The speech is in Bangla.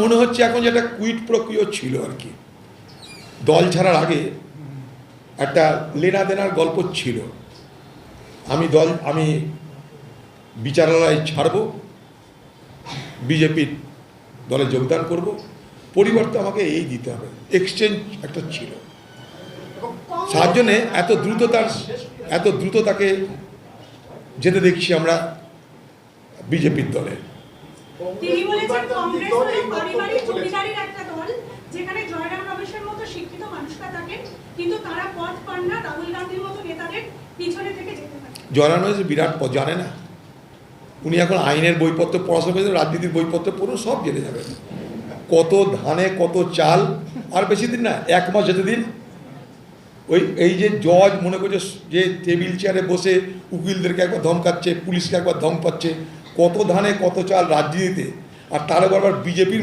মনে হচ্ছে এখন যেটা কুইট প্রক্রিয়া ছিল আর কি, দল ছাড়ার আগে একটা লেনা দেনার গল্প ছিল। আমি বিচারালয় ছাড়ব, বিজেপির দলে যোগদান করব, পরিবর্তে আমাকে এই দিতে হবে, এক্সচেঞ্জ একটা ছিল। তার জন্যে এত দ্রুত তাকে যেতে দেখছি আমরা বিজেপির দলে। তিনি বলেছেন কংগ্রেস হলো পারিবারিক জমিদারির একটা দল, যেখানে জয়রাম রমেশের মতো শিক্ষিত মানুষরা থাকেন, কিন্তু তারা পথ পান না রাহুল গান্ধীর মতো নেতাদের পিছনে থেকে যেতে পারে। জয়রাম রমেশ বিরাট পথ জানে না, উনি এখন আইনের বইপত্র পড়াশোনা করেছেন, রাজনীতির বইপত্র পড়ুন, সব জেনে যাবেন। কত ধানে কত চাল, আর বেশি দিন না, 1 মাস যেতে দিন। এই যে জজ মনে করছে যে টেবিল চেয়ারে বসে উকিলদেরকে একবার ধমকাচ্ছে, পুলিশকে একবার ধমকাচ্ছে, কত ধানে কত চাল রাজনীতিতে, আর তার আবার বিজেপির